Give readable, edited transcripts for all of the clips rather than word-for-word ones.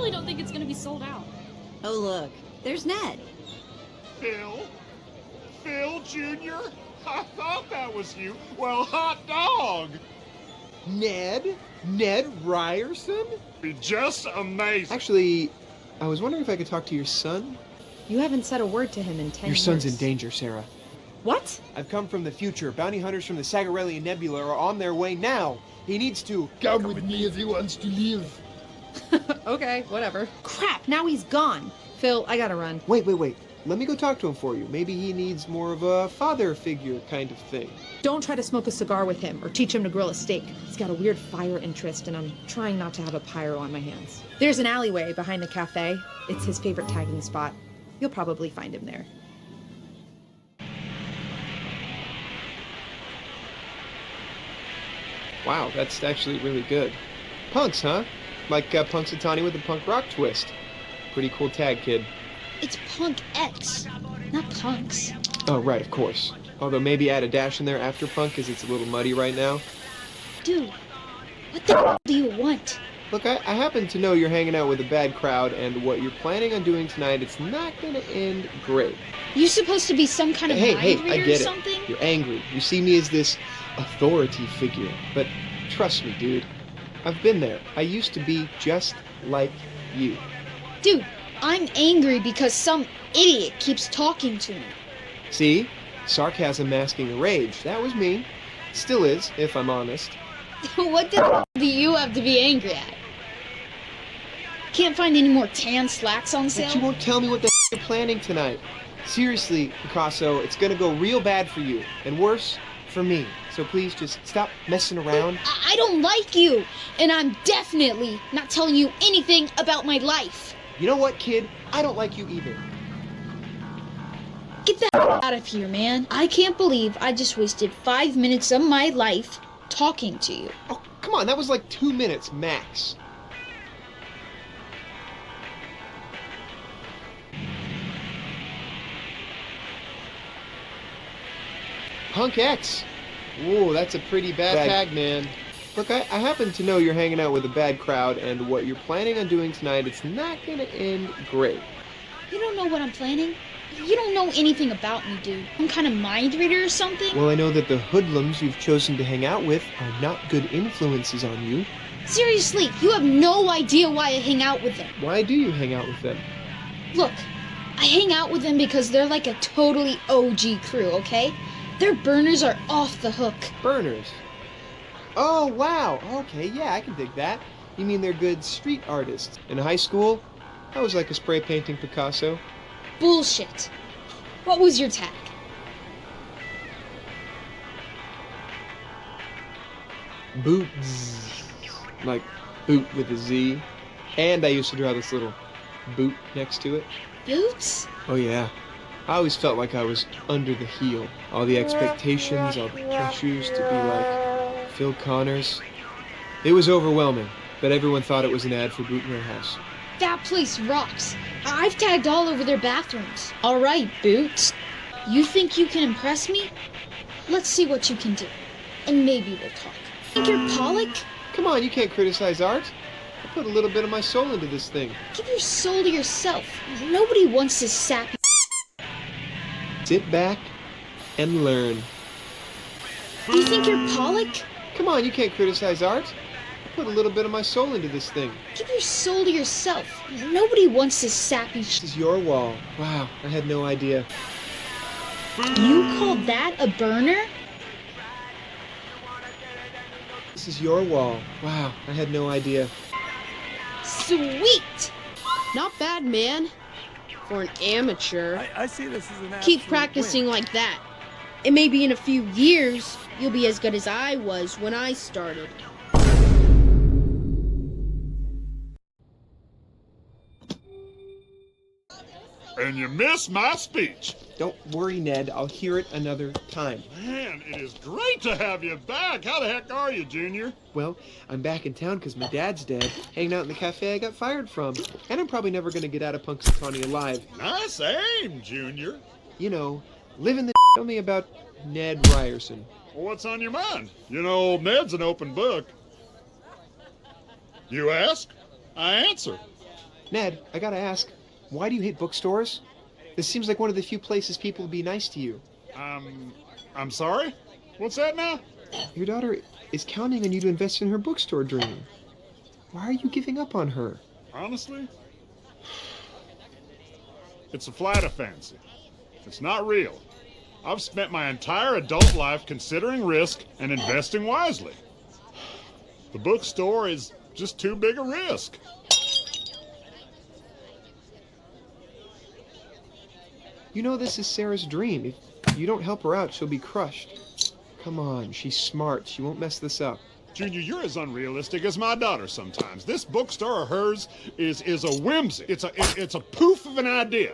really don't think it's gonna be sold out. Oh, look. There's Ned. Phil? Phil Jr.? I thought that was you. Well, hot dog! Ned? Ned Ryerson? Be just amazing. Actually, I was wondering if I could talk to your son? You haven't said a word to him in 10 Your years. son's in danger, Sarah. What? I've come from the future. Bounty hunters from the Sagarellian Nebula are on their way now. He needs to Come with me if he wants to live. Okay, whatever. Crap, now he's gone. Phil, I gotta run. Wait. Let me go talk to him for you. Maybe he needs more of a father figure kind of thing. Don't try to smoke a cigar with him or teach him to grill a steak. He's got a weird fire interest and I'm trying not to have a pyro on my hands. There's an alleyway behind the cafe. It's his favorite tagging spot. You'll probably find him there. Wow, that's actually really good. Punks, huh? Like Punxsutawney with a punk rock twist. Pretty cool tag, kid. It's Punk X, not Punks. Oh, right, of course. Although maybe add a dash in there after punk, because it's a little muddy right now. Dude, what the do you want? Look, I happen to know you're hanging out with a bad crowd, and what you're planning on doing tonight, it's not gonna end great. You supposed to be some kind of mind Hey, reader I get or it. something? You're angry. You see me as this authority figure. But trust me, dude. I've been there. I used to be just like you. Dude, I'm angry because some idiot keeps talking to me. See? Sarcasm masking the rage. That was me. Still is, if I'm honest. What the do you have to be angry at? Can't find any more tan slacks on But sale? you won't tell me what the you're planning tonight. Seriously, Picasso, it's gonna go real bad for you. And worse, for me. So please just stop messing around. I don't like you, and I'm definitely not telling you anything about my life. You know what, kid? I don't like you either. Get the out of here, man. I can't believe I just wasted 5 minutes of my life talking to you. Oh, come on, that was like 2 minutes max. Punk X. Whoa, that's a pretty bad tag, man. Look, I happen to know you're hanging out with a bad crowd, and what you're planning on doing tonight, it's not gonna end great. You don't know what I'm planning? You don't know anything about me, dude. Some kind of mind reader or something? Well, I know that the hoodlums you've chosen to hang out with are not good influences on you. Seriously, you have no idea why I hang out with them. Why do you hang out with them? Look, I hang out with them because they're like a totally OG crew, okay? Their burners are off the hook. Burners. Oh, wow. Okay, yeah, I can dig that. You mean they're good street artists. In high school, I was like a spray painting Picasso. Bullshit. What was your tag? Boots. Like boot with a Z. And I used to draw this little boot next to it. Boots? Oh, yeah. I always felt like I was under the heel. All the expectations, all the pressures to be like Phil Connors. It was overwhelming, but everyone thought it was an ad for Boot Warehouse. That place rocks. I've tagged all over their bathrooms. All right, Boots. You think you can impress me? Let's see what you can do. And maybe we'll talk. Think you're Pollock? Come on, you can't criticize art. I put a little bit of my soul into this thing. Give your soul to yourself. Nobody wants this sappy. Sit back and learn. You think you're Pollock? Come on, you can't criticize art. I put a little bit of my soul into this thing. Give your soul to yourself. Nobody wants this sappy This is your wall. Wow, I had no idea. You called that a burner? This is your wall. Wow, I had no idea. Sweet! Not bad, man. For an amateur. I see this as an Keep absolute practicing win. like that. And maybe in a few years, you'll be as good as I was when I started. And you missed my speech. Don't worry, Ned. I'll hear it another time. Man, it is great to have you back. How the heck are you, Junior? Well, I'm back in town because my dad's dead, hanging out in the cafe I got fired from. And I'm probably never going to get out of Punxsutawney alive. Nice aim, Junior. You know, living the tell me about Ned Ryerson. Well, what's on your mind? You know, old Ned's an open book. You ask, I answer. Ned, I gotta ask, why do you hate bookstores? This seems like one of the few places people would be nice to you. I'm sorry? What's that now? Your daughter is counting on you to invest in her bookstore dream. Why are you giving up on her? Honestly? It's a flight of fancy. It's not real. I've spent my entire adult life considering risk and investing wisely. The bookstore is just too big a risk. You know this is Sarah's dream. If you don't help her out, she'll be crushed. Come on, she's smart. She won't mess this up. Junior, you're as unrealistic as my daughter sometimes. This bookstore of hers is a whimsy. It's a poof of an idea.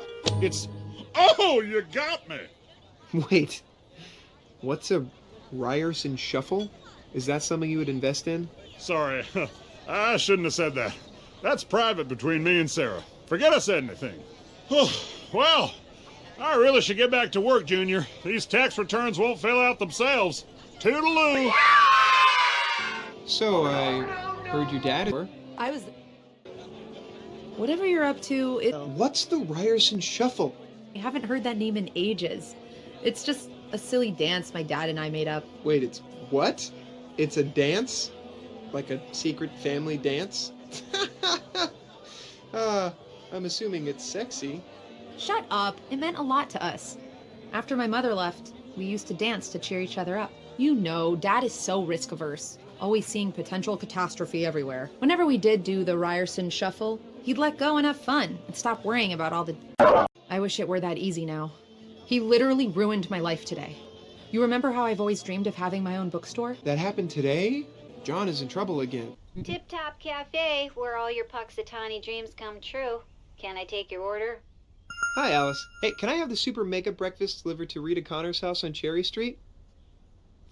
Oh, you got me. Wait, what's a Ryerson Shuffle? Is that something you would invest in? Sorry, I shouldn't have said that. That's private between me and Sarah. Forget I said anything. Well, I really should get back to work, Junior. These tax returns won't fill out themselves. Toodaloo! So, I heard your dad... I was. Whatever you're up to, What's the Ryerson Shuffle? I haven't heard that name in ages. It's just a silly dance my dad and I made up. Wait, it's what? It's a dance? Like a secret family dance? I'm assuming it's sexy. Shut up. It meant a lot to us. After my mother left, we used to dance to cheer each other up. You know, Dad is so risk-averse, always seeing potential catastrophe everywhere. Whenever we did do the Ryerson Shuffle, he'd let go and have fun and stop worrying about all the... I wish it were that easy now. He literally ruined my life today. You remember how I've always dreamed of having my own bookstore? That happened today? John is in trouble again. Tip Top Cafe, where all your Puxatani dreams come true. Can I take your order? Hi, Alice. Hey, can I have the super makeup breakfast delivered to Rita Connor's house on Cherry Street?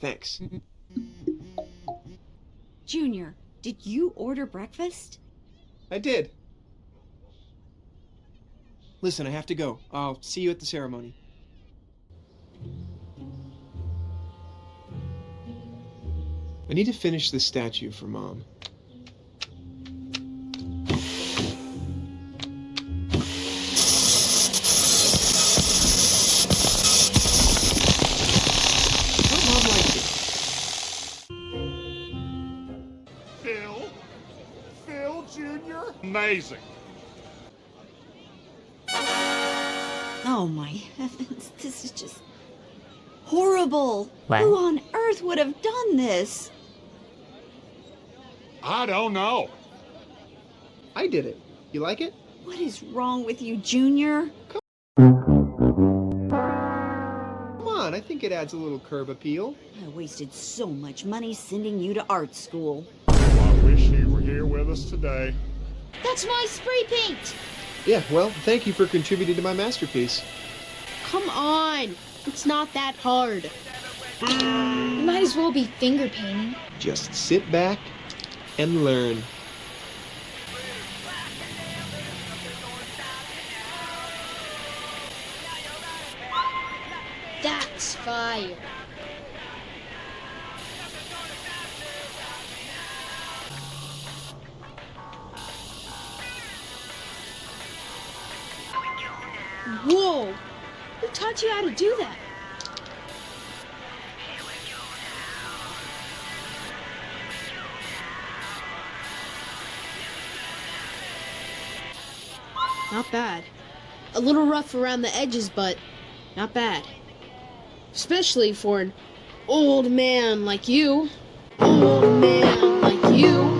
Thanks. Junior, did you order breakfast? I did. Listen, I have to go. I'll see you at the ceremony. I need to finish this statue for Mom. How Mom likes it. Phil Jr.? Amazing. Oh my heavens, this is just horrible. What? Who on earth would have done this? I don't know. I did it. You like it? What is wrong with you, Junior? Come on, I think it adds a little curb appeal. I wasted so much money sending you to art school. I wish you were here with us today. That's my spray paint! Yeah, well, thank you for contributing to my masterpiece. Come on. It's not that hard. You might as well be finger painting. Just sit back and learn. That's fire. Whoa. Who taught you how to do that? Not bad. A little rough around the edges, but not bad. Especially for an old man like you. Old man like you.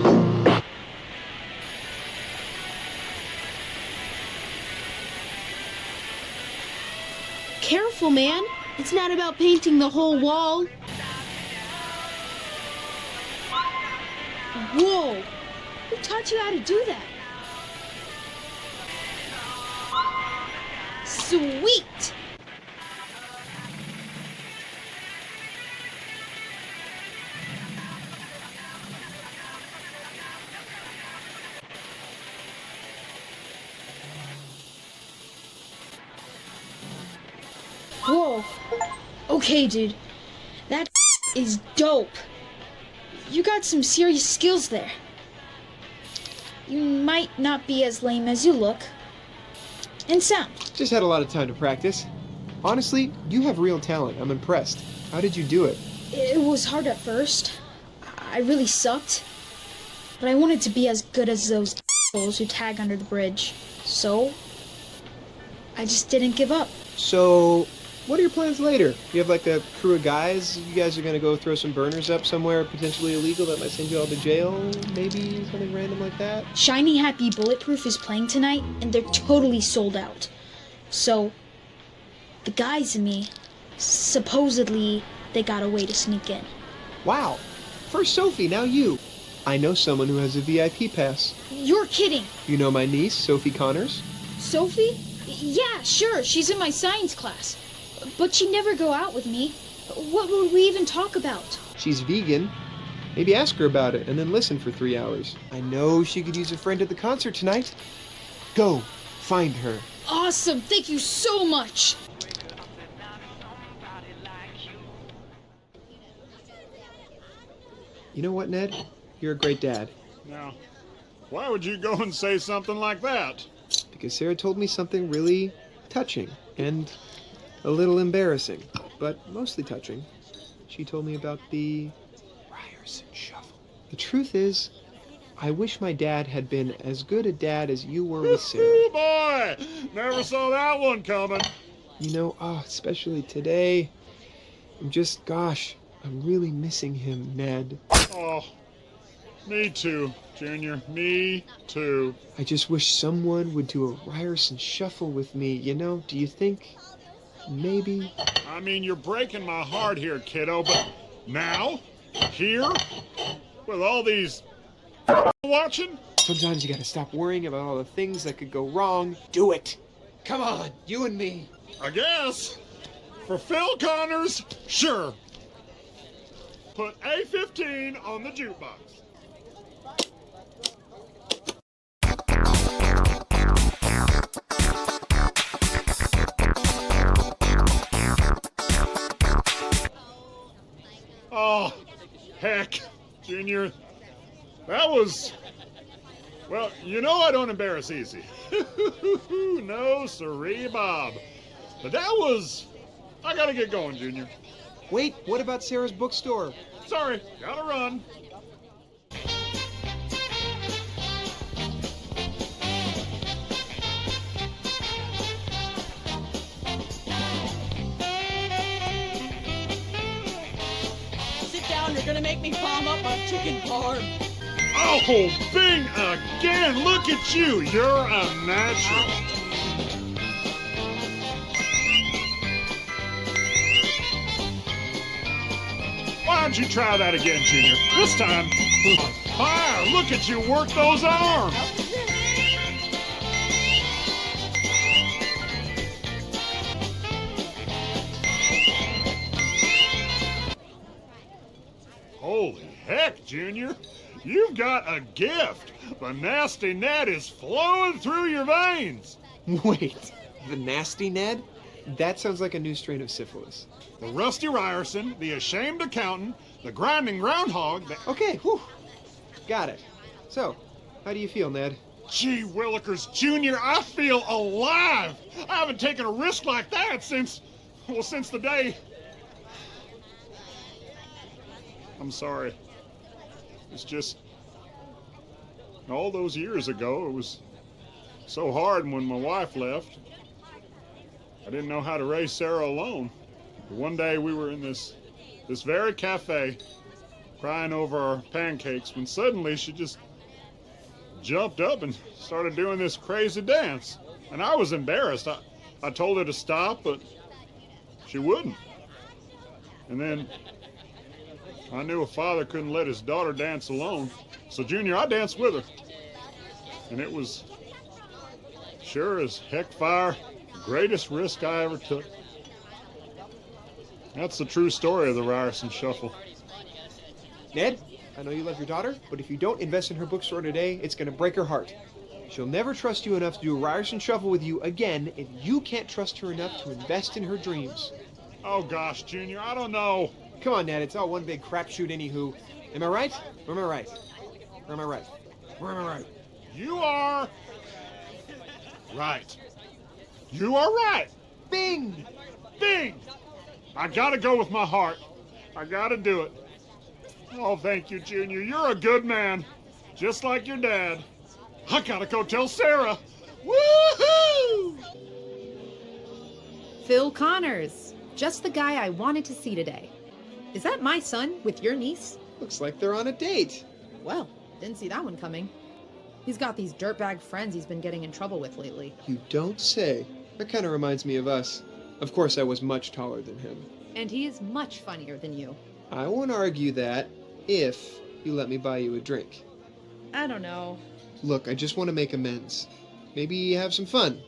Careful, man. It's not about painting the whole wall. Whoa! Who taught you how to do that? Sweet! Whoa. Okay, dude. That is dope. You got some serious skills there. You might not be as lame as you look. And sound. Just had a lot of time to practice. Honestly, you have real talent. I'm impressed. How did you do it? It was hard at first. I really sucked. But I wanted to be as good as those assholes who tag under the bridge. So, I just didn't give up. So, what are your plans later? You have like a crew of guys? You guys are gonna go throw some burners up somewhere potentially illegal that might send you all to jail? Maybe something random like that? Shiny Happy Bulletproof is playing tonight, and they're totally sold out. So, the guys and me, supposedly, they got a way to sneak in. Wow. First Sophie, now you. I know someone who has a VIP pass. You're kidding! You know my niece, Sophie Connors? Sophie? Yeah, sure, she's in my science class. But she'd never go out with me. What would we even talk about? She's vegan. Maybe ask her about it and then listen for 3 hours. I know she could use a friend at the concert tonight. Go, find her. Awesome, thank you so much! You know what, Ned? You're a great dad. Now, why would you go and say something like that? Because Sarah told me something really touching and a little embarrassing, but mostly touching. She told me about the Ryerson Shuffle. The truth is, I wish my dad had been as good a dad as you were with Sarah. Oh boy! Never saw that one coming. You know, especially today, I'm really missing him, Ned. Oh, me too, Junior. Me too. I just wish someone would do a Ryerson Shuffle with me, you know? Do you think maybe? I mean, you're breaking my heart here, kiddo, but now? Here? With all these watching? Sometimes you gotta stop worrying about all the things that could go wrong. Do it! Come on, you and me. I guess. For Phil Connors, sure. Put A15 on the jukebox. Oh, heck, Junior. That was... Well, you know I don't embarrass easy. No, siree, Bob. But that was... I gotta get going, Junior. Wait, what about Sarah's bookstore? Sorry, gotta run. Sit down, you're gonna make me palm up my chicken parm. Oh, Bing again! Look at you! You're a natural. Why don't you try that again, Junior? This time, fire! Look at you work those arms! Holy heck, Junior! You've got a gift! The nasty Ned is flowing through your veins! Wait, the nasty Ned? That sounds like a new strain of syphilis. The Rusty Ryerson, the Ashamed Accountant, the Grinding Groundhog, the... Okay, whew. Got it. So, how do you feel, Ned? Gee Willikers, Junior, I feel alive! I haven't taken a risk like that since the day... I'm sorry. It's just... all those years ago, it was so hard when my wife left. I didn't know how to raise Sarah alone. But one day we were in this very cafe, crying over our pancakes, when suddenly she just jumped up and started doing this crazy dance. And I was embarrassed. I told her to stop, but she wouldn't. And then I knew a father couldn't let his daughter dance alone. So, Junior, I danced with her. And it was sure as heck fire, the greatest risk I ever took. That's the true story of the Ryerson Shuffle. Ned, I know you love your daughter, but if you don't invest in her bookstore today, it's going to break her heart. She'll never trust you enough to do a Ryerson Shuffle with you again if you can't trust her enough to invest in her dreams. Oh gosh, Junior, I don't know. Come on, Ned, it's all one big crapshoot anywho. Am I right? Or am I right? Or am I right? Or am I right? You are right. You are right. Bing! Bing! I gotta go with my heart. I gotta do it. Oh, thank you, Junior. You're a good man. Just like your dad. I gotta go tell Sarah. Woohoo! Phil Connors. Just the guy I wanted to see today. Is that my son with your niece? Looks like they're on a date. Well, didn't see that one coming. He's got these dirtbag friends he's been getting in trouble with lately. You don't say. That kind of reminds me of us. Of course, I was much taller than him. And he is much funnier than you. I won't argue that if you let me buy you a drink. I don't know. Look, I just want to make amends. Maybe have some fun.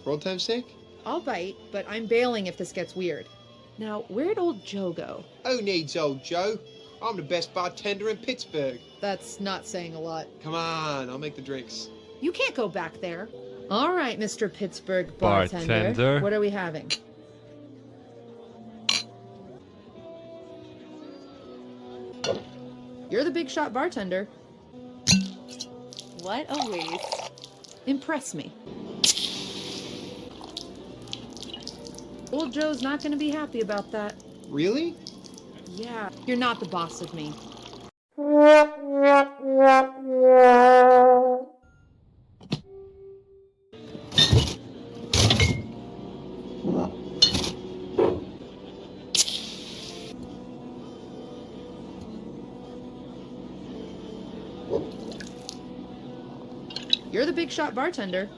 For old time's sake? I'll bite, but I'm bailing if this gets weird. Now, where'd old Joe go? Who needs old Joe? I'm the best bartender in Pittsburgh. That's not saying a lot. Come on, I'll make the drinks. You can't go back there. All right, Mr. Pittsburgh bartender. What are we having? You're the big shot bartender. What a waste. Impress me. Old Joe's not going to be happy about that. Really? Yeah, you're not the boss of me. You're the big shot bartender.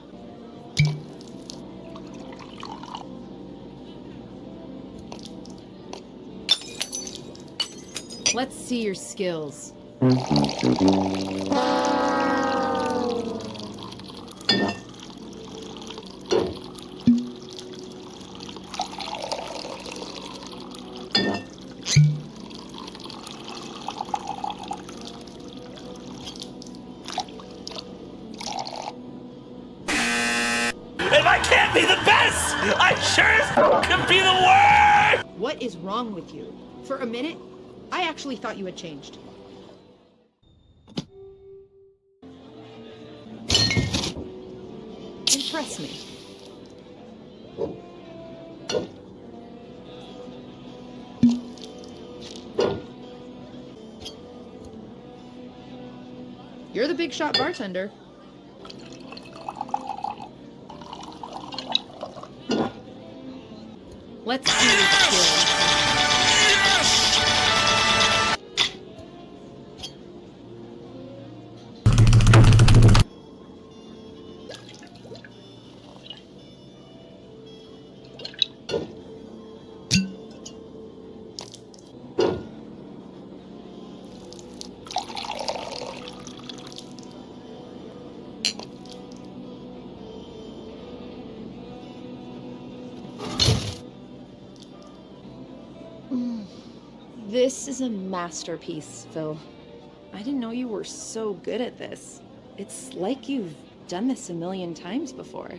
Let's see your skills. If I can't be the best, I sure as could be the worst! What is wrong with you? For a minute, I actually thought you had changed. Impress me. You're the big shot bartender. Let's see your skills. This is a masterpiece, Phil. I didn't know you were so good at this. It's like you've done this a million times before.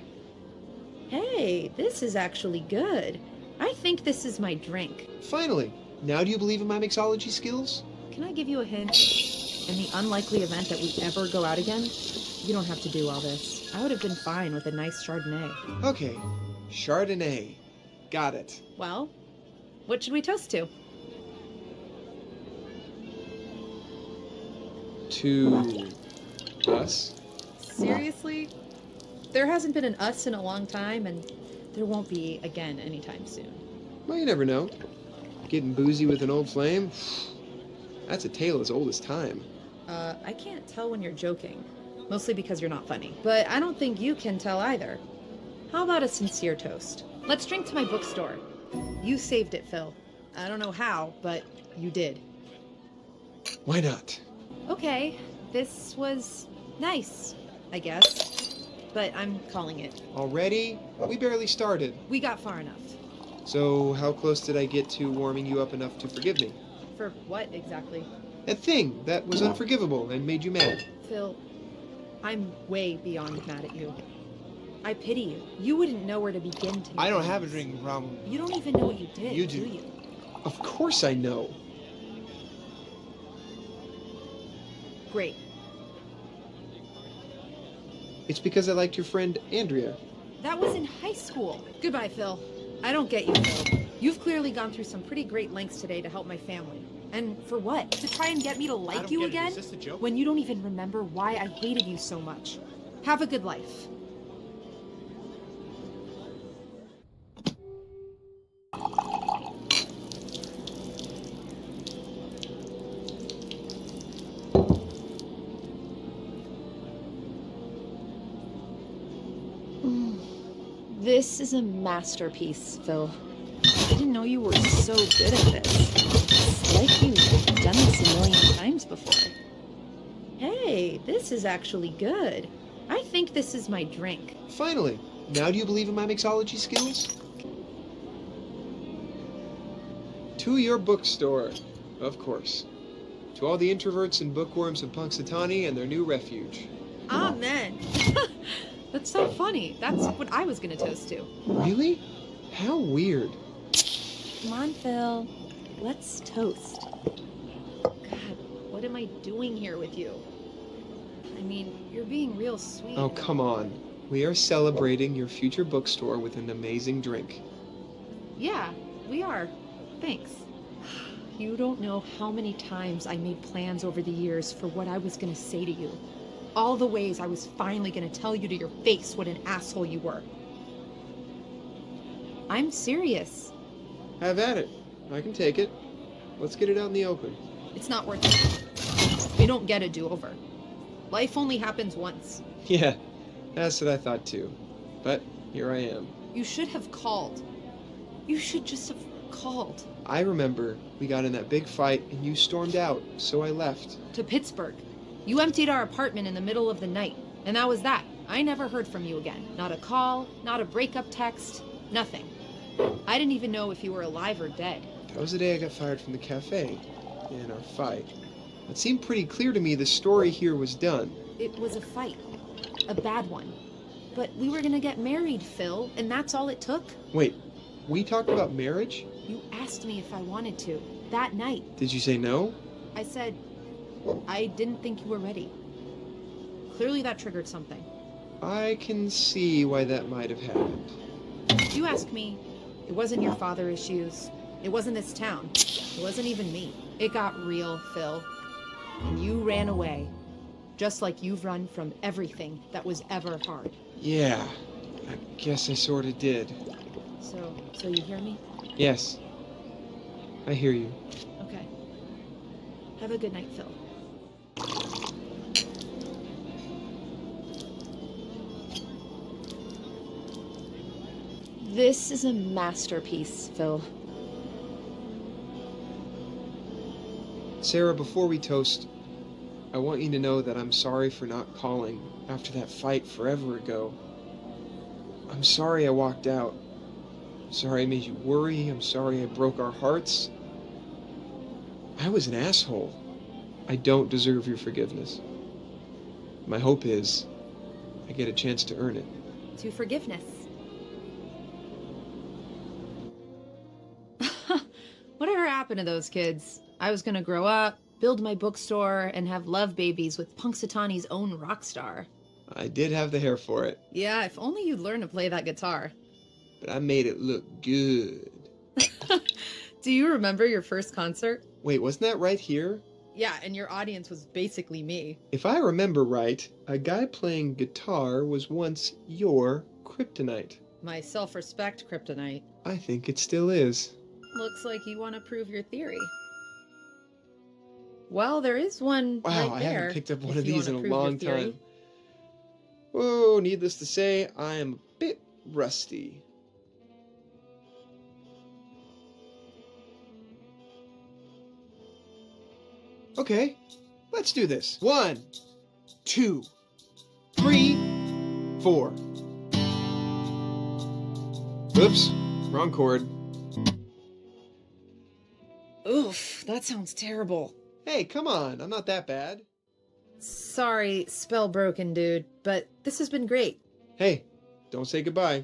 Hey, this is actually good. I think this is my drink. Finally. Now do you believe in my mixology skills? Can I give you a hint? In the unlikely event that we ever go out again, you don't have to do all this. I would have been fine with a nice Chardonnay. Okay. Chardonnay. Got it. Well, what should we toast to? To us? Seriously? There hasn't been an us in a long time, and there won't be again anytime soon. Well, you never know. Getting boozy with an old flame? That's a tale as old as time. I can't tell when you're joking. Mostly because you're not funny. But I don't think you can tell either. How about a sincere toast? Let's drink to my bookstore. You saved it, Phil. I don't know how, but you did. Why not? Okay, this was nice, I guess. But I'm calling it. Already? We barely started. We got far enough. So how close did I get to warming you up enough to forgive me? For what exactly? That thing that was unforgivable and made you mad. Phil, I'm way beyond mad at you. I pity you. You wouldn't know where to begin to. I don't have a drinking problem. You don't even know what you did, You do. you? Of course I know. Great. It's because I liked your friend Andrea. That was in high school. Goodbye, Phil. I don't get you, Phil. You've clearly gone through some pretty great lengths today to help my family. And for what? To try and get me to like you again? Is this a joke? When you don't even remember why I hated you so much. Have a good life. This is a masterpiece, Phil. I didn't know you were so good at this. It's like you've done this a million times before. Hey, this is actually good. I think this is my drink. Finally! Now do you believe in my mixology skills? To your bookstore, of course. To all the introverts and bookworms of Punxsutawney and their new refuge. Amen. That's so funny. That's what I was gonna toast to. Really? How weird. Come on, Phil. Let's toast. God, what am I doing here with you? I mean, you're being real sweet. Oh, come on. We are celebrating your future bookstore with an amazing drink. Yeah, we are. Thanks. You don't know how many times I made plans over the years for what I was gonna say to you. All the ways I was finally gonna tell you to your face what an asshole you were. I'm serious. Have at it. I can take it. Let's get it out in the open. It's not worth it. We don't get a do-over. Life only happens once. Yeah, that's what I thought too. But here I am. You should have called. You should just have called. I remember we got in that big fight and you stormed out, so I left. To Pittsburgh. You emptied our apartment in the middle of the night, and that was that. I never heard from you again. Not a call, not a breakup text, nothing. I didn't even know if you were alive or dead. That was the day I got fired from the cafe, in our fight. It seemed pretty clear to me the story here was done. It was a fight. A bad one. But we were gonna get married, Phil, and that's all it took? Wait, we talked about marriage? You asked me if I wanted to, that night. Did you say no? I said, I didn't think you were ready. Clearly that triggered something. I can see why that might have happened. You ask me, it wasn't your father issues. It wasn't this town. It wasn't even me. It got real, Phil. And you ran away. Just like you've run from everything that was ever hard. Yeah, I guess I sorta did. So you hear me? Yes, I hear you. Okay. Have a good night, Phil. This is a masterpiece, Phil. Sarah, before we toast, I want you to know that I'm sorry for not calling after that fight forever ago. I'm sorry I walked out. I'm sorry I made you worry. I'm sorry I broke our hearts. I was an asshole. I don't deserve your forgiveness. My hope is I get a chance to earn it. To forgiveness. Whatever happened to those kids? I was gonna grow up, build my bookstore, and have love babies with Punxsutawney's own rock star. I did have the hair for it, Yeah, if only you'd learn to play that guitar. but I made it look good. Do you remember your first concert? Wait, wasn't that right here? Yeah, and your audience was basically me. If I remember right, a guy playing guitar was once your kryptonite. My self-respect kryptonite. I think it still is. Looks like you want to prove your theory. Well, there is one Wow, right I there, haven't picked up one if of you these in wanna a prove your long theory. time. Whoa, needless to say, I am a bit rusty. Okay, let's do this. 1, 2, 3, 4. Oops, wrong chord. Oof, that sounds terrible. Hey, come on, I'm not that bad. Sorry, spell broken, dude, but this has been great. Hey, don't say goodbye.